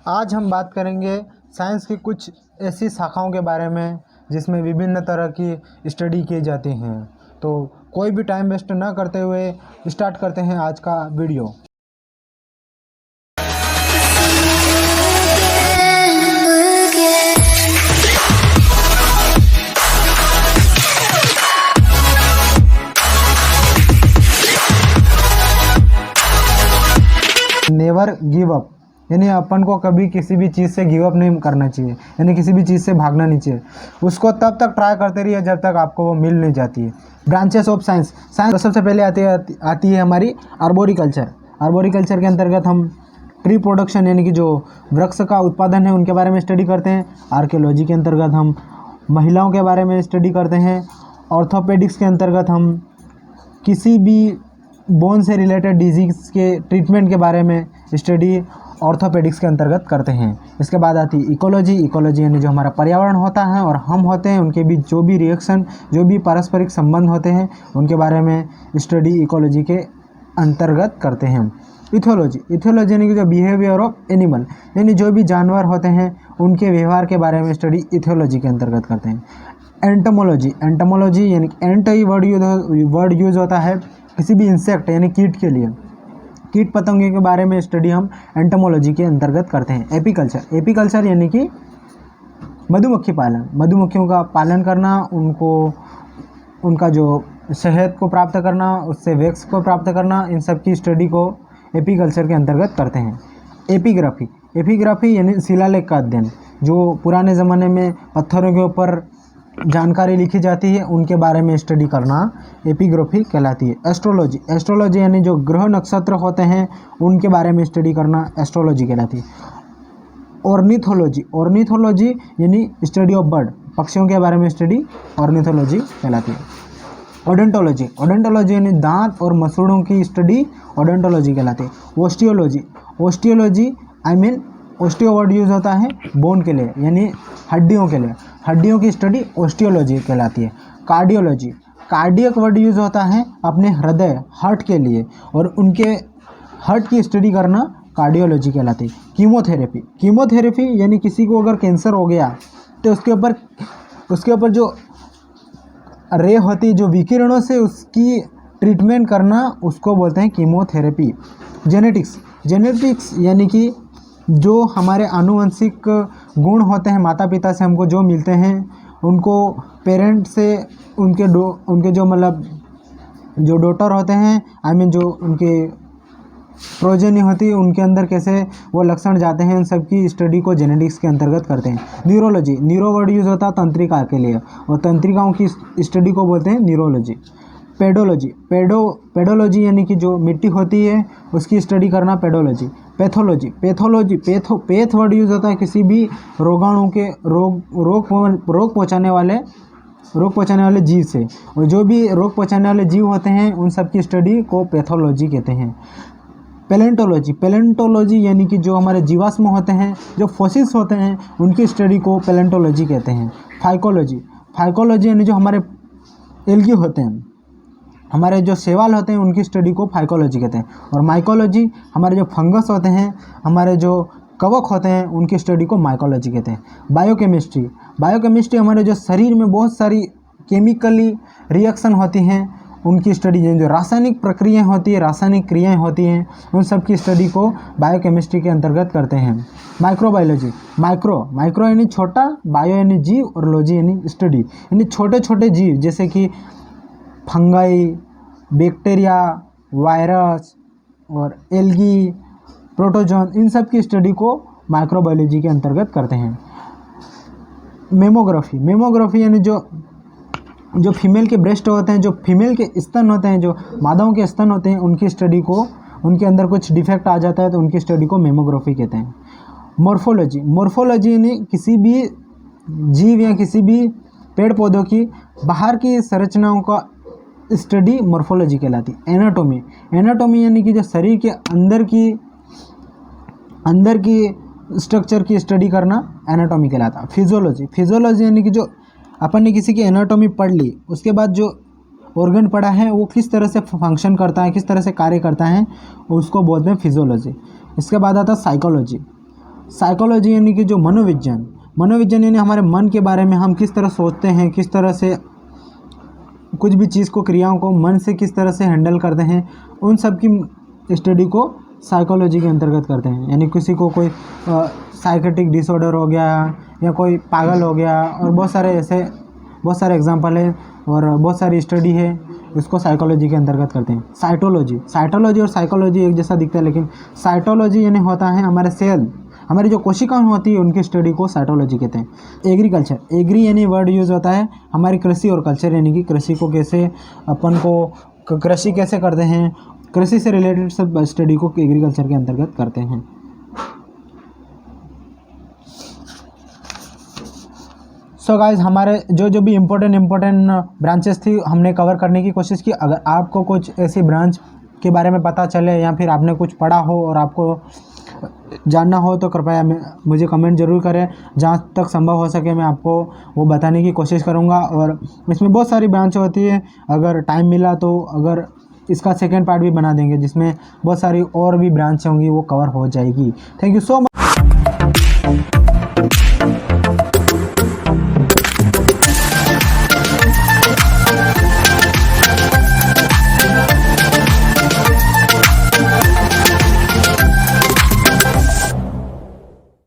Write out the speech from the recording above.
आज हम बात करेंगे साइंस की कुछ ऐसी शाखाओं के बारे में जिसमें विभिन्न तरह की स्टडी की जाती हैं। तो कोई भी टाइम वेस्ट ना करते हुए स्टार्ट करते हैं आज का वीडियो। नेवर गिव अप, यानी अपन को कभी किसी भी चीज़ से गिव अप नहीं करना चाहिए, यानी किसी भी चीज़ से भागना नहीं चाहिए। उसको तब तक ट्राई करते रहिए जब तक आपको वो मिल नहीं जाती है। ब्रांचेस ऑफ साइंस तो सबसे पहले आती है हमारी आर्बोरिकल्चर। आर्बोरिकल्चर के अंतर्गत हम ट्री प्रोडक्शन यानी कि जो वृक्ष का उत्पादन है उनके बारे में स्टडी करते हैं। आर्कियोलॉजी के अंतर्गत हम महिलाओं के बारे में स्टडी करते हैं। ऑर्थोपेडिक्स के अंतर्गत हम किसी भी बोन से रिलेटेड डिजीज़ के ट्रीटमेंट के बारे में स्टडी ऑर्थोपेडिक्स के अंतर्गत करते हैं। इसके बाद आती है इकोलॉजी। इकोलॉजी यानी जो हमारा पर्यावरण होता है और हम होते हैं उनके बीच जो भी रिएक्शन, जो भी पारस्परिक संबंध होते हैं उनके बारे में स्टडी इकोलॉजी के अंतर्गत करते हैं। इथोलॉजी, इथोलॉजी यानी कि जो बिहेवियर ऑफ एनिमल, यानी जो भी जानवर होते हैं उनके व्यवहार के बारे में स्टडी इथोलॉजी के अंतर्गत करते हैं। एंटोमोलॉजी, एंटोमोलॉजी यानी एंट ही वर्ड यूज होता है किसी भी इंसेक्ट यानी कीट के लिए। कीट पतंगों के बारे में स्टडी हम एंटोमोलॉजी के अंतर्गत करते हैं। एपीकल्चर, एपीकल्चर यानी कि मधुमक्खी पालन, मधुमक्खियों का पालन करना, उनका जो शहद को प्राप्त करना, उससे वैक्स को प्राप्त करना, इन सब की स्टडी को एपीकल्चर के अंतर्गत करते हैं। एपिग्राफी, एपिग्राफी यानी शिलालेख का अध्ययन, जो पुराने ज़माने में पत्थरों के ऊपर जानकारी लिखी जाती है उनके बारे में स्टडी करना एपिग्राफी कहलाती है। एस्ट्रोलॉजी, एस्ट्रोलॉजी यानी जो ग्रह नक्षत्र होते हैं उनके बारे में स्टडी करना एस्ट्रोलॉजी कहलाती है। ऑर्निथोलॉजी, ऑर्निथोलॉजी यानी स्टडी ऑफ बर्ड, पक्षियों के बारे में स्टडी ऑर्निथोलॉजी कहलाती है। ओडेंटोलॉजी, ओडेंटोलॉजी यानी दांत और मसूड़ों की स्टडी ओडेंटोलॉजी कहलाती है। Osteology, osteology osteo word use होता है बोन के लिए यानी हड्डियों के लिए, हड्डियों की स्टडी ओस्टियोलॉजी कहलाती है। कार्डियोलॉजी, कार्डियक वर्ड यूज होता है अपने हृदय, हार्ट के लिए, और उनके हार्ट की स्टडी करना कार्डियोलॉजी कहलाती है। कीमोथेरेपी, कीमोथेरेपी यानी किसी को अगर कैंसर हो गया तो उसके ऊपर जो रे होती है, जो विकिरणों से उसकी ट्रीटमेंट करना, उसको बोलते हैं कीमोथेरेपी। जेनेटिक्स, जेनेटिक्स यानी कि जो हमारे आनुवंशिक गुण होते हैं माता पिता से हमको जो मिलते हैं उनको पेरेंट से उनके जो मतलब जो डॉटर होते हैं जो उनके प्रोजेनी होती है उनके अंदर कैसे वो लक्षण जाते हैं, उन सब की स्टडी को जेनेटिक्स के अंतर्गत करते हैं। न्यूरोलॉजी, न्यूरो वर्ड यूज होता है तंत्रिका के लिए और तंत्रिकाओं की स्टडी को बोलते हैं न्यूरोलॉजी। पेडोलॉजी, पेडोलॉजी यानी कि जो मिट्टी होती है उसकी स्टडी करना pedology. Pathology, pathology path word use होता है किसी भी रोगाणु के रोग पहुंचाने वाले जीव से, और जो भी रोग पहुंचाने वाले जीव होते हैं उन सब की स्टडी को पैथोलॉजी कहते हैं। पैलेंटोलॉजी, पैलेंटोलॉजी यानी कि जो हमारे जीवाश्म होते हैं, जो फॉसिल्स होते हैं उनकी स्टडी को पैलेंटोलॉजी कहते हैं। फाइकोलॉजी, फाइकोलॉजी यानी जो हमारे एल्गी होते हैं, हमारे जो शैवाल होते हैं उनकी स्टडी को फाइकोलॉजी कहते हैं। और माइकोलॉजी, हमारे जो फंगस होते हैं, हमारे जो कवक होते हैं उनकी स्टडी को माइकोलॉजी कहते हैं। बायोकेमिस्ट्री, बायोकेमिस्ट्री हमारे जो शरीर में बहुत सारी केमिकली रिएक्शन होती हैं उनकी स्टडी, जो रासायनिक प्रक्रियाएं होती है, रासायनिक क्रियाएं होती हैं, उन सब की स्टडी को बायोकेमिस्ट्री के अंतर्गत करते हैं। माइक्रोबायोलॉजी, माइक्रो यानी छोटा, बायो यानी जीव और लॉजी यानी स्टडी, यानी छोटे छोटे जीव जैसे कि फंगाई, बैक्टीरिया, वायरस और एल्गी, प्रोटोजोन, इन सब की स्टडी को माइक्रोबायोलॉजी के अंतर्गत करते हैं। मेमोग्राफी, मेमोग्राफी यानी जो फीमेल के ब्रेस्ट होते हैं, जो फीमेल के स्तन होते हैं, जो मादाओं के स्तन होते हैं उनकी स्टडी को, उनके अंदर कुछ डिफेक्ट आ जाता है तो उनकी स्टडी को मेमोग्राफी कहते हैं। मॉर्फोलॉजी, मॉर्फोलॉजी यानी किसी भी जीव या किसी भी पेड़ पौधों की बाहर की संरचनाओं का स्टडी मॉर्फोलॉजी कहलाती है। एनाटॉमी, एनाटॉमी यानी कि जो शरीर के अंदर की स्ट्रक्चर की स्टडी करना एनाटॉमी कहलाता है। फिजियोलॉजी, फिजियोलॉजी यानी कि जो अपन ने किसी की एनाटॉमी पढ़ ली, उसके बाद जो ऑर्गन पढ़ा है वो किस तरह से फंक्शन करता है, किस तरह से कार्य करता है, उसको बोलते हैं फिजियोलॉजी। इसके बाद आता है साइकोलॉजी। साइकोलॉजी यानी कि जो मनोविज्ञान, मनोविज्ञान यानी हमारे मन के बारे में, हम किस तरह सोचते हैं, किस तरह से कुछ भी चीज़ को, क्रियाओं को मन से किस तरह से हैंडल करते हैं, उन सब की स्टडी को साइकोलॉजी के अंतर्गत करते हैं। यानी किसी को कोई साइकेट्रिक डिसऑर्डर हो गया या कोई पागल हो गया, और बहुत सारे एग्जांपल है और बहुत सारी स्टडी है, इसको साइकोलॉजी के अंतर्गत करते हैं। साइटोलॉजी और साइकोलॉजी एक जैसा दिखता है, लेकिन साइटोलॉजी यानी होता है हमारे सेल, हमारी जो कोशिकाएं होती है उनकी स्टडी को साइटोलॉजी कहते हैं। एग्रीकल्चर, एग्री यानी वर्ड यूज़ होता है हमारी कृषि, और कल्चर यानी कि कृषि को कैसे, अपन को कृषि कैसे करते हैं, कृषि से रिलेटेड सब स्टडी को एग्रीकल्चर के अंतर्गत करते हैं। सो गाइज, हमारे जो भी इम्पोर्टेंट ब्रांचेस थी हमने कवर करने की कोशिश की। अगर आपको कुछ ऐसी ब्रांच के बारे में पता चले या फिर आपने कुछ पढ़ा हो और आपको जानना हो तो कृपया मुझे कमेंट ज़रूर करें। जहाँ तक संभव हो सके मैं आपको वो बताने की कोशिश करूँगा। और इसमें बहुत सारी ब्रांच होती है, अगर टाइम मिला तो अगर इसका सेकेंड पार्ट भी बना देंगे जिसमें बहुत सारी और भी ब्रांच होंगी, वो कवर हो जाएगी। Thank you so much.